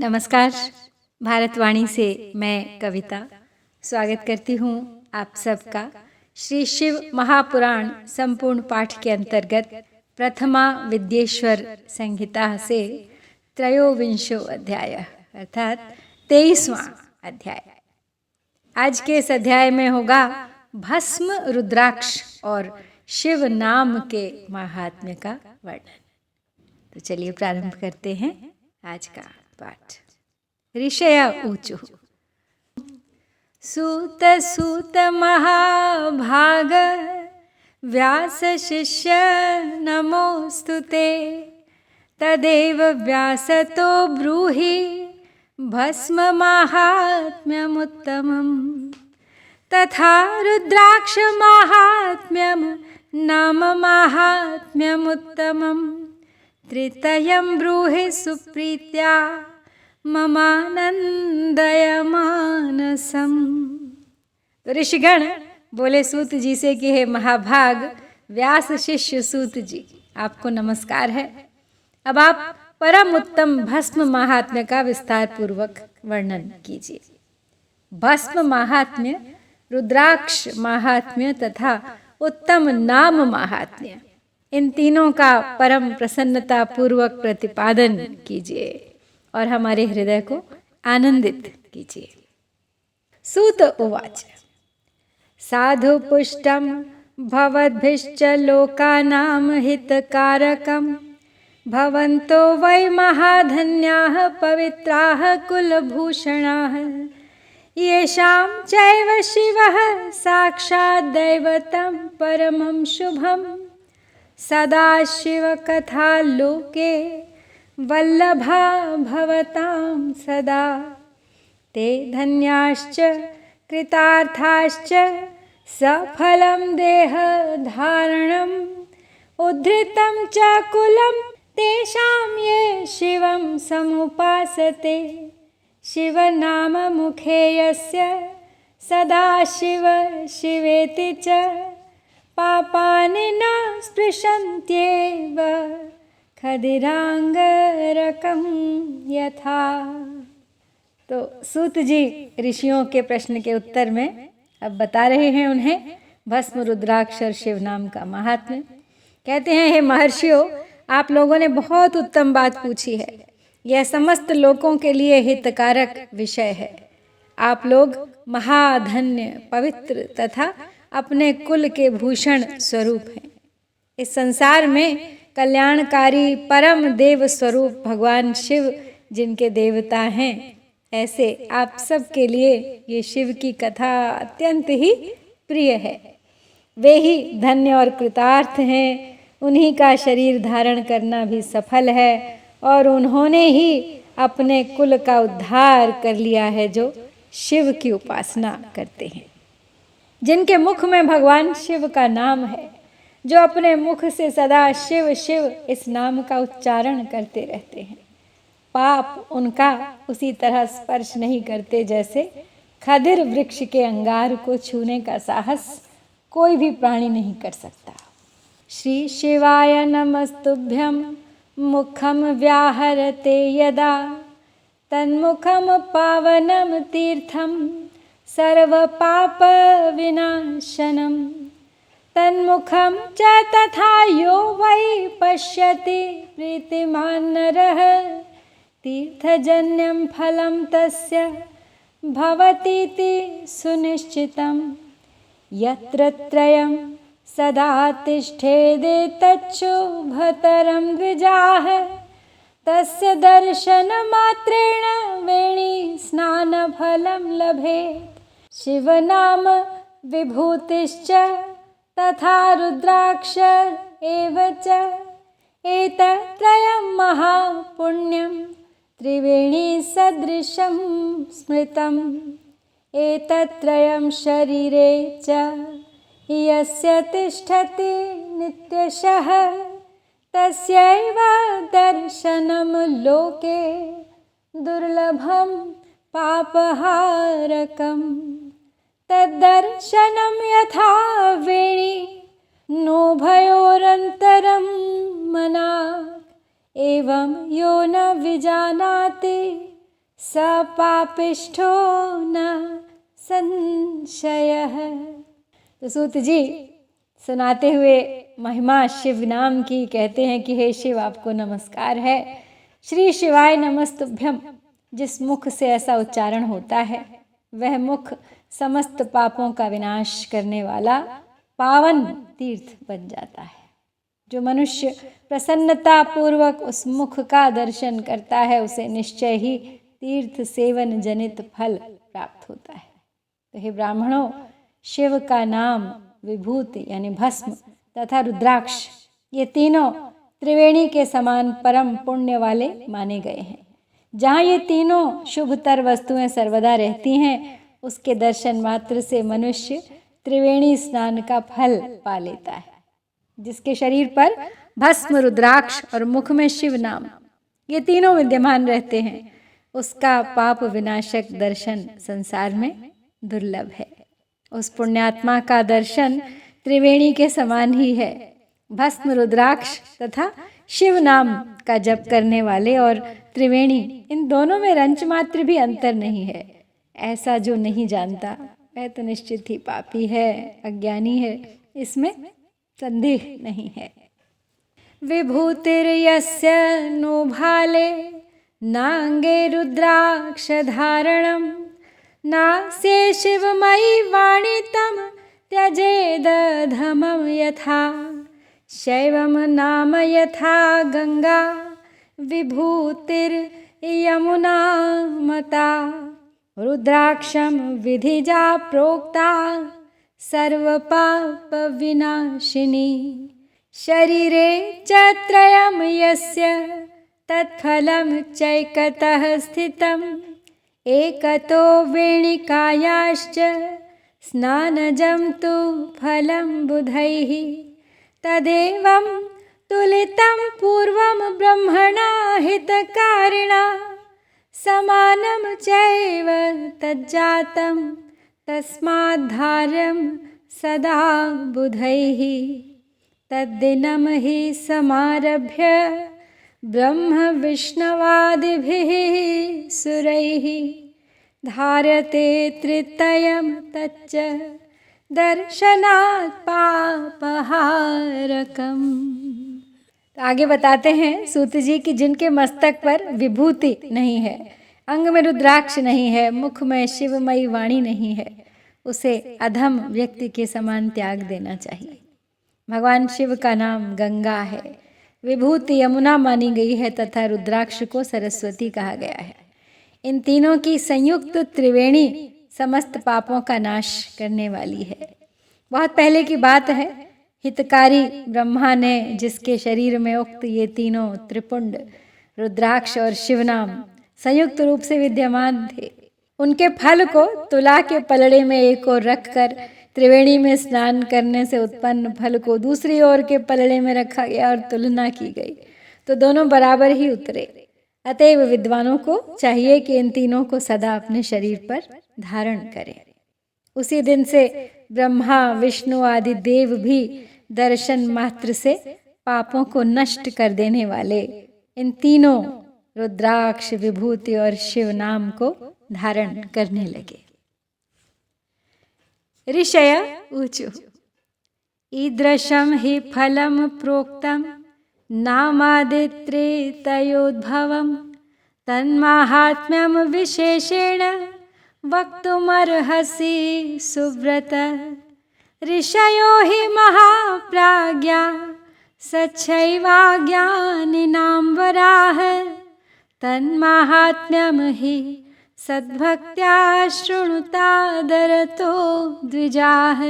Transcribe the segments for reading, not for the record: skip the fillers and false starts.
नमस्कार। भारतवाणी से मैं कविता स्वागत करती हूँ आप सबका श्री शिव महापुराण संपूर्ण पाठ के अंतर्गत प्रथमा विद्येश्वर संहिता से त्रयोविंशो अध्याय अर्थात 23वां अध्याय। आज के इस अध्याय में होगा भस्म रुद्राक्ष और शिव नाम के महात्म्य का वर्णन। तो चलिए प्रारंभ करते हैं आज का पाठ। ऋषय ऊचु। सूत सूत महाभाग व्यास शिष्य नमोस्तुते तदेव व्यासतो ब्रूहि भस्म माहात्म्यमुत्तमम् तथा रुद्राक्ष माहात्म्यं नाम माहात्म्यमुत्तमम् त्रितयं ब्रूहि सुप्रीत्या ममानंदय मानसम। तो ऋषिगण बोले सूत जी से कि हे महाभाग व्यास शिष्य सूत जी, आपको नमस्कार है। अब आप परम उत्तम भस्म महात्म्य का विस्तार पूर्वक वर्णन कीजिए। भस्म महात्म्य, रुद्राक्ष महात्म्य तथा उत्तम नाम महात्म्य, इन तीनों का परम प्रसन्नता पूर्वक प्रतिपादन कीजिए और हमारे हृदय को आनंदित कीजिए। सूत उवाच साधु पुष्टम भवद्भिश्च लोकानां हितकारकं भवन्तो वै महाधन्याः पवित्राः कुलभूषणाः येषां चैव शिवः साक्षात् दैवतं परमं शुभं सदाशिवकथा लोके वल्लभा भवतां सदा। ते धन्याश्च कृतार्थाश्च सफलं देहधारणम् उद्धृतं च कुलं तेषां ये शिवं समुपासते। शिवनाममुखे यस्य सदाशिव शिवेति च पापानि न स्पृशन्त्येव खदिरांगरकम यथा। तो सूत जी ऋषियों के प्रश्न के उत्तर में अब बता रहे हैं उन्हें भस्म रुद्राक्ष और शिव नाम का महात्म्य। कहते हैं, हे महर्षियों, आप लोगों ने बहुत उत्तम बात पूछी है। यह समस्त लोगों के लिए हितकारक विषय है। आप लोग महाधन्य, पवित्र तथा अपने कुल के भूषण स्वरूप हैं। इस संसार में कल्याणकारी परम देव स्वरूप भगवान शिव जिनके देवता हैं, ऐसे आप सब के लिए ये शिव की कथा अत्यंत ही प्रिय है। वे ही धन्य और कृतार्थ हैं। उन्हीं का शरीर धारण करना भी सफल है और उन्होंने ही अपने कुल का उद्धार कर लिया है जो शिव की उपासना करते हैं। जिनके मुख में भगवान शिव का नाम है, जो अपने मुख से सदा शिव शिव इस नाम का उच्चारण करते रहते हैं, पाप उनका उसी तरह स्पर्श नहीं करते जैसे खदिर वृक्ष के अंगार को छूने का साहस कोई भी प्राणी नहीं कर सकता। श्री शिवाय नमस्तुभ्यं मुखम व्याहरते यदा तन्मुखम पावनम तीर्थम सर्वपाप विनाशनम तन्मुखं च तथा यो वै पश्यति प्रीतिमान् नरः तीर्थजन्यं फलं तस्य भवतीति सुनिश्चितं। यत्र त्रयं सदा तिष्ठेदेतच्छुभतरं द्विजाः तस्य दर्शनमात्रेण वेणी स्नानफलं लभेत्। शिवनाम विभूतिश्च तथा रुद्राक्ष एव च एतत्त्रयं महापुण्यं त्रिवेणी सदृशं स्मृतम्। एतत्त्रयं शरीरे च यस्य तिष्ठति नित्यशः तस्यैव दर्शनं लोके दुर्लभं पापहारकम्। तद्दर्शनं यथा वेणी नोभयोरन्तरं मना एवं यो न विजानाति स पापिष्ठो न संशयः। तो सूत जी सुनाते हुए महिमा शिव नाम की कहते हैं कि हे शिव, आपको नमस्कार है। श्री शिवाय नमस्तुभ्यम। जिस मुख से ऐसा उच्चारण होता है वह मुख समस्त पापों का विनाश करने वाला पावन तीर्थ बन जाता है। जो मनुष्य प्रसन्नता पूर्वक उस मुख का दर्शन करता है उसे निश्चय ही तीर्थ सेवन जनित फल प्राप्त होता है। तो हे ब्राह्मणों, शिव का नाम, विभूति यानी भस्म तथा रुद्राक्ष, ये तीनों त्रिवेणी के समान परम पुण्य वाले माने गए हैं। जहाँ ये तीनों शुभतर वस्तुएं सर्वदा रहती हैं उसके दर्शन मात्र से मनुष्य त्रिवेणी स्नान का फल पा लेता है। जिसके शरीर पर भस्म, रुद्राक्ष और मुख में शिव नाम, ये तीनों विद्यमान रहते हैं, उसका पाप विनाशक दर्शन संसार में दुर्लभ है। उस पुण्यात्मा का दर्शन त्रिवेणी के समान ही है। भस्म, रुद्राक्ष तथा शिव नाम का जप करने वाले और त्रिवेणी, इन दोनों में रंच मात्र भी अंतर नहीं है। ऐसा जो नहीं जानता वह तो निश्चित ही पापी है, अज्ञानी है, इसमें संदेह नहीं है। विभूतिर्यस्य नो भाले नांगे रुद्राक्ष धारणम नास्ये शिवमयी वाणी तम त्यजेदधमं यथा शैवम नाम यथा गंगा विभूतिर्यमुना मता रुद्राक्षम विधिजा प्रोक्ता सर्वपाप विनाशिनी शरीरे च त्रयं यस्य तत्फलं चैकतः स्थितम् एकतो वेणिकायाश्च स्नानजं तु फलं बुधैः तदेवं तुलितं पूर्वं ब्रह्मणा हितकारिणा समानं चैव तज्जातं तस्माद्धार्यं सदा बुधैः तद्दिनं हि समारभ्य ब्रह्म विष्णवादिभिः सुरैः धार्यते तृतीयं तच्च दर्शनात् पापहारकम्। तो आगे बताते हैं सूत जी कि जिनके मस्तक पर विभूति नहीं है, अंग में रुद्राक्ष नहीं है, मुख में शिवमयी वाणी नहीं है, उसे अधम व्यक्ति के समान त्याग देना चाहिए। भगवान शिव का नाम गंगा है, विभूति यमुना मानी गई है तथा रुद्राक्ष को सरस्वती कहा गया है। इन तीनों की संयुक्त त्रिवेणी समस्त पापों का नाश करने वाली है। बहुत पहले की बात है, हितकारी ब्रह्मा ने जिसके शरीर में उक्त ये तीनों त्रिपुंड रुद्राक्ष और शिवनाम संयुक्त रूप से विद्यमान थे, उनके फल को तुला के पलड़े में एक ओर रखकर त्रिवेणी में स्नान करने से उत्पन्न फल को दूसरी ओर के पलड़े में रखा गया और तुलना की गई तो दोनों बराबर ही उतरे। अतएव विद्वानों को चाहिए कि इन तीनों को सदा अपने शरीर पर धारण करें। उसी दिन से ब्रह्मा, विष्णु आदि देव भी दर्शन मात्र से पापों को नष्ट कर देने वाले इन तीनों रुद्राक्ष, विभूति और शिव नाम को धारण करने लगे। ऋषय ऊचु ईदृशं हि फलं प्रोक्तं नामादित्रेतयोद्भवं तन्माहात्म्यं विशेषेण वक्तुमर्हसि सुव्रत ऋषयो हि महाप्राज्ञा सच्चैवाज्ञानिनां वराः तन्माहात्म्यं हि सद्भक्त्या शृणुतादरतो द्विजाः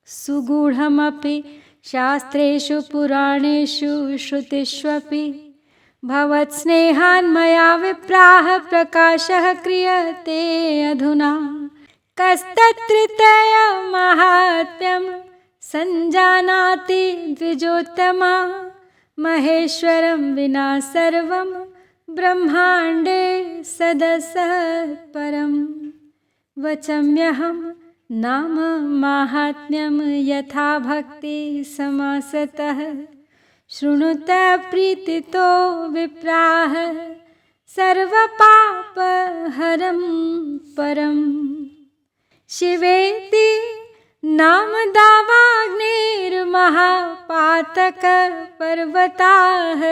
सुगूढमपि शास्त्रेषु पुराणेषु श्रुतिष्वपि भवत्स्नेहान्मया विप्राः प्रकाशः क्रियते अधुना कस्तत्तृतीयमाहात्म्यं सञ्जानाति द्विजोत्तमा महेश्वरं विना सर्वं ब्रह्माण्डे सदसः परं वचम्यहं नाम माहात्म्यं यथा भक्ति समासतः शृणुत प्रीतितो विप्राः सर्वपापहरं परम। शिवेति नामदावाग्निर्महापातकपर्वताः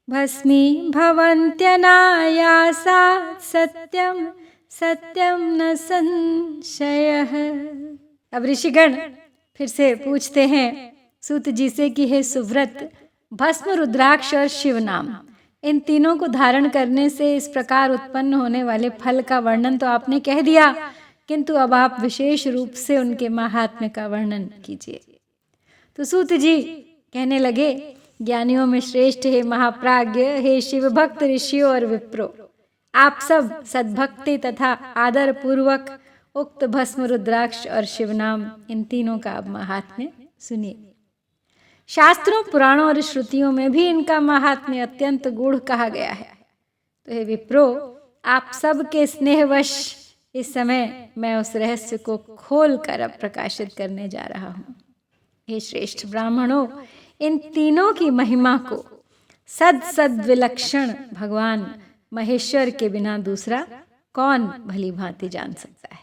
भस्मीभवन्त्यनायासात् सत्यं सत्यं न संशयः। अब ऋषिगण फिर से पूछते हैं सूत जी से कि हे सुव्रत, भस्म, रुद्राक्ष और शिव नाम, इन तीनों को धारण करने से इस प्रकार उत्पन्न होने वाले फल का वर्णन तो आपने कह दिया, किंतु अब आप विशेष रूप से उनके महात्म्य का वर्णन कीजिए। तो सूत जी कहने लगे, ज्ञानियों में श्रेष्ठ हे महाप्राज्ञ, हे शिव भक्त ऋषियों और विप्रो, आप सब सद्भक्ति तथा आदर पूर्वक उक्त भस्म, रुद्राक्ष और शिव नाम, इन तीनों का अब महात्म्य सुनिए। शास्त्रों, पुराणों और श्रुतियों में भी इनका महात्म्य अत्यंत गूढ़ कहा गया है। तो हे विप्रो, आप सबके स्नेहवश इस समय मैं उस रहस्य को खोल कर अब प्रकाशित करने जा रहा हूँ। हे श्रेष्ठ ब्राह्मणों, इन तीनों की महिमा को सद विलक्षण भगवान महेश्वर के बिना दूसरा कौन भली भांति जान सकता है।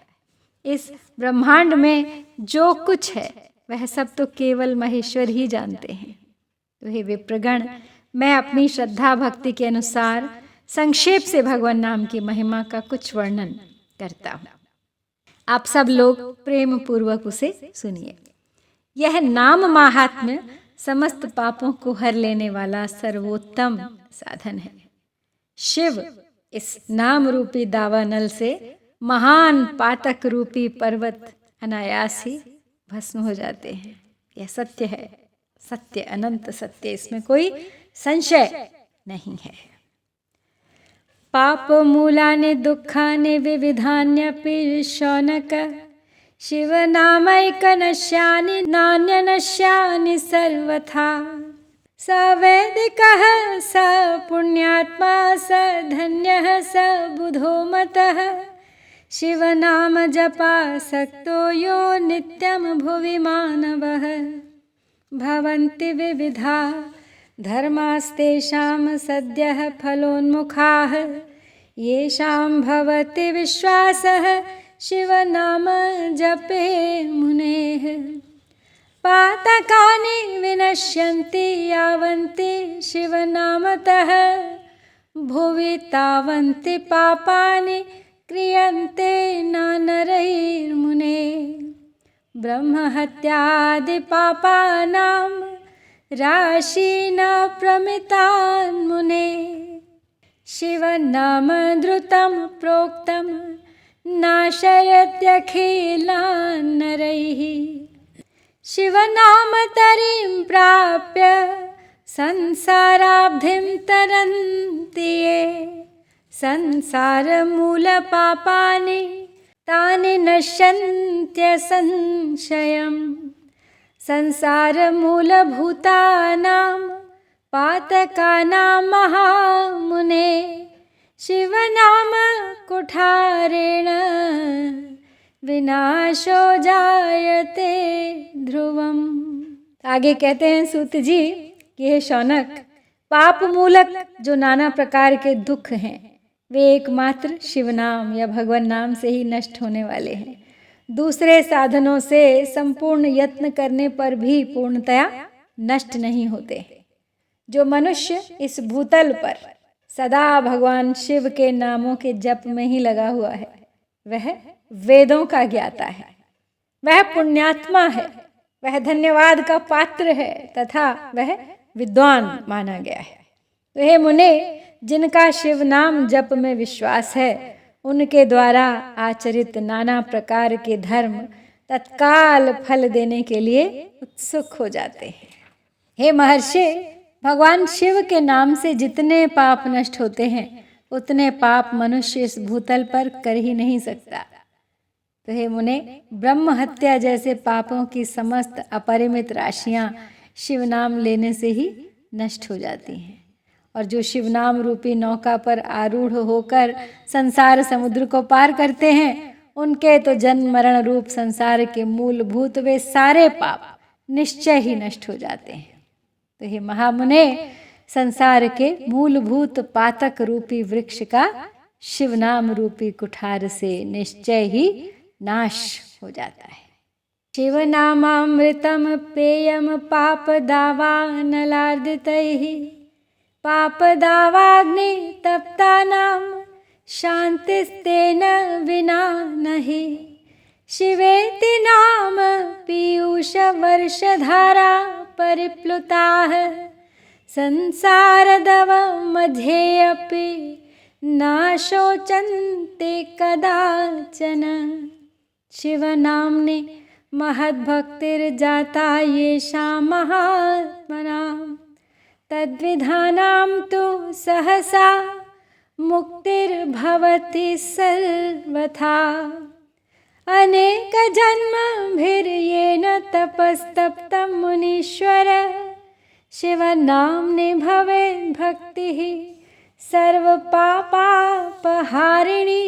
इस ब्रह्मांड में जो कुछ है वह सब तो केवल महेश्वर ही जानते हैं। तो हे विप्रगण, मैं अपनी श्रद्धा भक्ति के अनुसार संक्षेप से भगवान नाम की महिमा का कुछ वर्णन करता हूँ। आप सब लोग प्रेम पूर्वक उसे सुनिए। यह नाम महात्म्य समस्त पापों को हर लेने वाला सर्वोत्तम साधन है। शिव इस नाम रूपी दावानल से महान पातक रूपी पर्वत अनायास ही भस्म हो जाते हैं। यह सत्य है, सत्य, अनंत सत्य, इसमें कोई संशय नहीं है। पाप मूलानि दुःखानि विविधान्यपि शौनक, शिव नामैकनश्यानि नान्यनश्यानि सर्वथा। स वैदिकः स पुण्यात्मा स धन्यः स बुधो मतः, शिव नाम जपासक्तो यो नित्यं भुवि मानवः। भवन्ति विविधा धर्मास्तेषां सद्यः फलोन्मुखाः, येषां भवति विश्वासः शिव नाम जपे मुनेः। पातकानि विनश्यन्ति यावन्ति शिव नामतः, भुवि तावन्ति पापानि क्रियन्ते न नरैर्मुने। ब्रह्महत्यादि पापानां राशि न प्रमितान्मुने, शिव नाम द्रुतं प्रोक्तं नाशयत्यखिलान् नरैः। शिव नाम तरिं प्राप्य संसाराब्धिं तरन्ति ये, संसारमूलपापानि तानि नश्यन्त्यसंशयम्। संसारमूलभूतानां पातकानां महामुने, शिव नाम कुठारेण विनाशो जायते ध्रुवम। आगे कहते हैं सूत जी कि हे शौनक, पाप मूलक जो नाना प्रकार के दुख हैं वे एकमात्र शिव नाम या भगवान नाम से ही नष्ट होने वाले हैं। दूसरे साधनों से संपूर्ण यत्न करने पर भी पूर्णतया नष्ट नहीं होते। जो मनुष्य इस भूतल पर सदा भगवान शिव के नामों के जप में ही लगा हुआ है वह वेदों का ज्ञाता है, वह पुण्यात्मा है, वह धन्यवाद का पात्र है तथा वह विद्वान माना गया है। तो हे मुने, जिनका शिव नाम जप में विश्वास है उनके द्वारा आचरित नाना प्रकार के धर्म तत्काल फल देने के लिए उत्सुक हो जाते हैं। हे महर्षि, भगवान शिव के नाम से जितने पाप नष्ट होते हैं उतने पाप मनुष्य इस भूतल पर कर ही नहीं सकता। तो हे मुने, ब्रह्म हत्या जैसे पापों की समस्त अपरिमित राशियां शिव नाम लेने से ही नष्ट हो जाती हैं। और जो शिव नाम रूपी नौका पर आरूढ़ होकर संसार समुद्र को पार करते हैं उनके तो जन्म मरण रूप संसार के मूलभूत वे सारे पाप निश्चय ही नष्ट हो जाते हैं। तो हे महामुने, संसार के मूलभूत पातक रूपी वृक्ष का शिव नाम रूपी कुठार से निश्चय ही नाश हो जाता है। शिव नामामृतम पेयम पाप दावानलार्दितैः पाप दावाग्नि तप्तानां शांतिस्तेन विना नहि शिवेति नाम पीयूष वर्षधारा परिप्लुताः संसारदव मध्ये अपि न शोचन्ते कदाचन। शिव नाम्नि महद्भक्तिर्जाता येषां महात्मनां तद्विधानां तु सहसा मुक्तिर्भवति सर्वथा अनेक जन्मभिर्येन तपस्तप्तं मुनीश्वर शिव नाम्नि भवेत् भक्तिः सर्वपापापहारिणी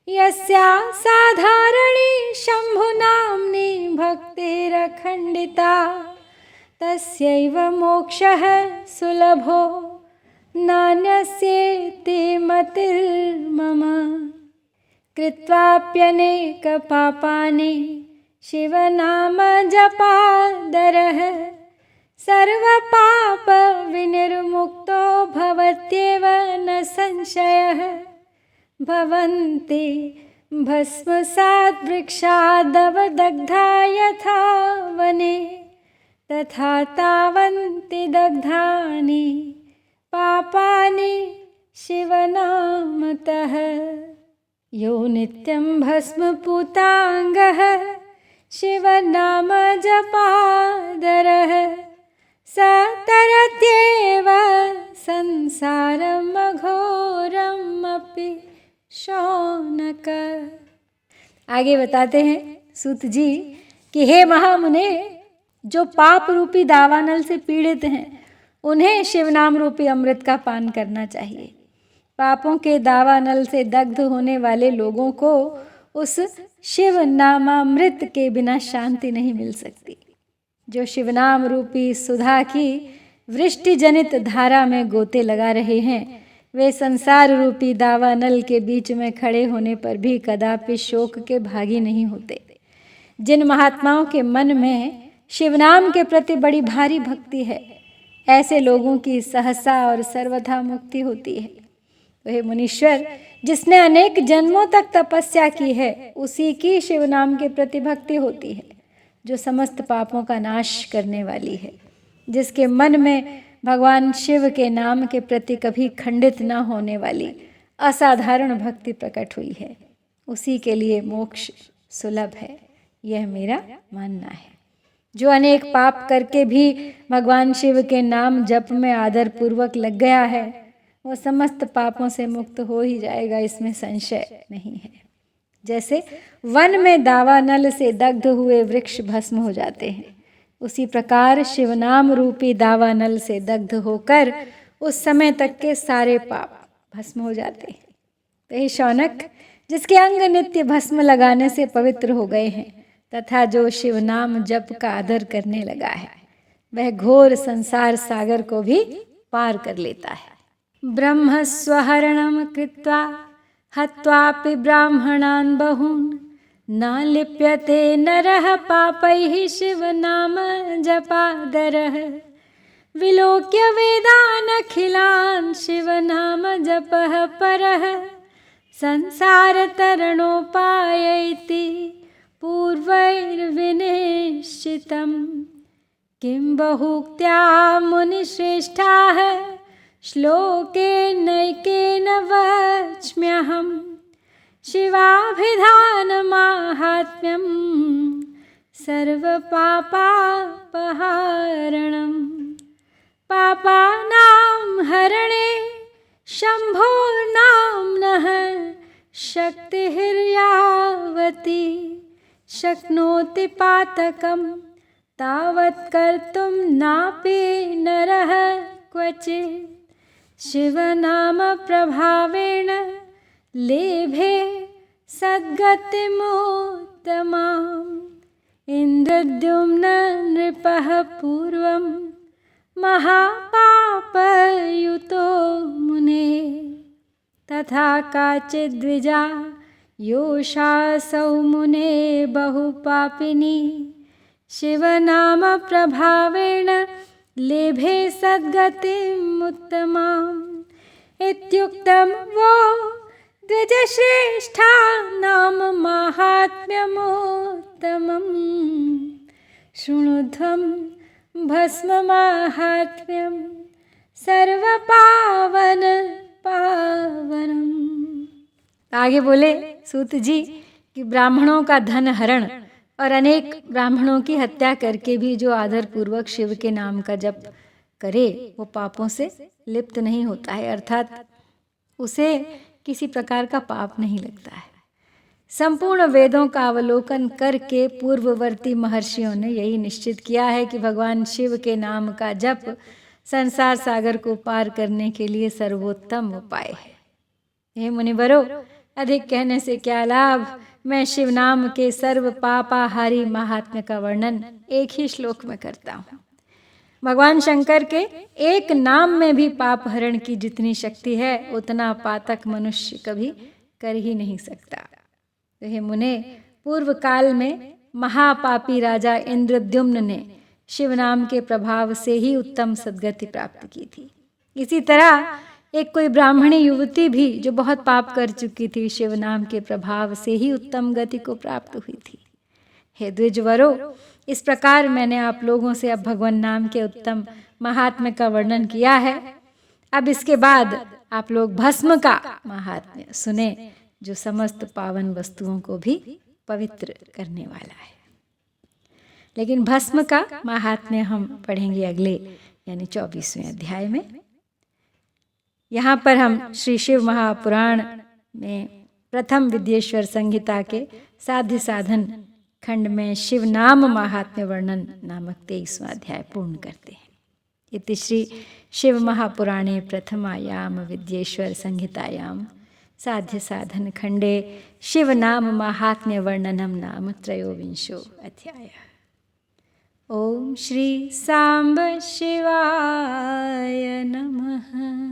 यस्या साधारणी शम्भुनाम्नि भक्तिरखण्डिता तस्यैव मोक्षः सुलभो नान्यस्येति मतिर्मम। कृत्वाप्यनेक पापानि शिवनाम जपादरः सर्वपाप विनिर्मुक्तो भवत्येव न संशयः। भवन्ति भस्मसात् वृक्षादवदग्धा यथा वने तथा तावन्ति दग्धानि पापानि शिवनामतः। यो नित्यं भस्मपूताङ्गः शिवनाम जपादरः स तरत्येव संसारम् अघोरमपि शौनक। आगे बताते हैं सूत जी कि हे महामुने, जो पाप रूपी दावानल से पीड़ित हैं उन्हें शिवनाम रूपी अमृत का पान करना चाहिए। पापों के दावानल से दग्ध होने वाले लोगों को उस शिव नामामृत के बिना शांति नहीं मिल सकती। जो शिवनाम रूपी सुधा की वृष्टि जनित धारा में गोते लगा रहे हैं वे संसार रूपी दावानल के बीच में खड़े होने पर भी कदापि शोक के भागी नहीं होते। जिन महात्माओं के मन में शिवनाम के प्रति बड़ी भारी भक्ति है ऐसे लोगों की सहसा और सर्वथा मुक्ति होती है। वह मुनीश्वर जिसने अनेक जन्मों तक तपस्या की है उसी की शिवनाम के प्रति भक्ति होती है, जो समस्त पापों का नाश करने वाली है। जिसके मन में भगवान शिव के नाम के प्रति कभी खंडित न होने वाली असाधारण भक्ति प्रकट हुई है, उसी के लिए मोक्ष सुलभ है, यह मेरा मानना है। जो अनेक पाप करके भी भगवान शिव के नाम जप में आदर पूर्वक लग गया है वो समस्त पापों से मुक्त हो ही जाएगा, इसमें संशय नहीं है। जैसे वन में दावानल से दग्ध हुए वृक्ष भस्म हो जाते हैं, उसी प्रकार शिवनाम रूपी दावानल से दग्ध होकर उस समय तक के सारे पाप भस्म हो जाते हैं। तो हे शौनक, जिसके अंग नित्य भस्म लगाने से पवित्र हो गए हैं तथा जो शिवनाम जप का आदर करने लगा है वह घोर संसार सागर को भी पार कर लेता है। ब्रह्म स्वहरणम कृत्वा हत्वापि ब्राह्मणान् बहून् न लिप्यते नरः पापैः शिवनाम जपादरः विलोक्य वेदान् अखिलान् शिवनाम जपः परः संसारतरणोपायैति पूर्वैर्विनिश्चितम्। किं बहुक्त्या मुनिश्रेष्ठाः श्लोकेनैकेन वच्म्यहम् शिवाभिधानमाहात्म्यं सर्वपापापहारणम्। पापानां हरणे शम्भोर्नाम्नः शक्तिर्यावती शक्नोति पातकं तावत् कर्तुं नापि नरः क्वचित् शिवनाम प्रभावेण लेभे सद्गतिमुत्तमाम्। इन्द्रद्युम्न नृपः पूर्वं महापापयुतो मुने तथा काचिद्विजा योषासौ मुने बहुपापिनी शिवनाम प्रभावेण लेभे सद्गतिम् उत्तमाम् इत्युक्तं वो द्विजश्रेष्ठा नाम माहात्म्यमुत्तमम् शृणुध्वं भस्ममाहात्म्यं सर्वपावन पावनम्। आगे बोले सूत जी कि ब्राह्मणों का धन हरण और अनेक ब्राह्मणों की हत्या करके भी जो आदर पूर्वक शिव के नाम का जप करे वो पापों से लिप्त नहीं होता है, अर्थात उसे किसी प्रकार का पाप नहीं लगता है। संपूर्ण वेदों का अवलोकन करके पूर्ववर्ती महर्षियों ने यही निश्चित किया है कि भगवान शिव के नाम का जप संसार सागर को पार करने के लिए सर्वोत्तम उपाय है। हे मुनिवरों, अधिक कहने से क्या लाभ, मैं शिव नाम के सर्व पापाहारी महात्म्य का वर्णन एक ही श्लोक में करता हूँ। भगवान शंकर के एक नाम में भी पाप हरण की जितनी शक्ति है उतना पातक मनुष्य कभी कर ही नहीं सकता। तो हे मुने, पूर्व काल में महापापी राजा इंद्रद्युम्न ने शिव नाम के प्रभाव से ही उत्तम सद्गति प्राप्त की थी। इसी तरह एक कोई ब्राह्मणी युवती भी जो बहुत पाप कर चुकी थी, शिव नाम के प्रभाव से ही उत्तम गति को प्राप्त हुई थी। हे द्विजवरों, इस प्रकार मैंने आप लोगों से अब भगवान नाम के उत्तम महात्म्य का वर्णन किया है। अब इसके बाद आप लोग भस्म का महात्म्य सुने, जो समस्त पावन वस्तुओं को भी पवित्र करने वाला है। लेकिन भस्म का महात्म्य हम पढ़ेंगे अगले यानी 24वें अध्याय में। यहाँ पर हम श्री शिव महापुराण में प्रथम विद्येश्वर संहिता के साध्य साधन खंड में शिव नाम महात्म्य वर्णन नामक 23वां अध्याय पूर्ण करते हैं। इति श्री शिव महापुराणे प्रथमायाम विद्येश्वर संहितायां साध्य साधन खंडे शिव नाम महात्म्य वर्णनम नाम 23 अध्याय। ओम श्री सांब शिवाय नमः।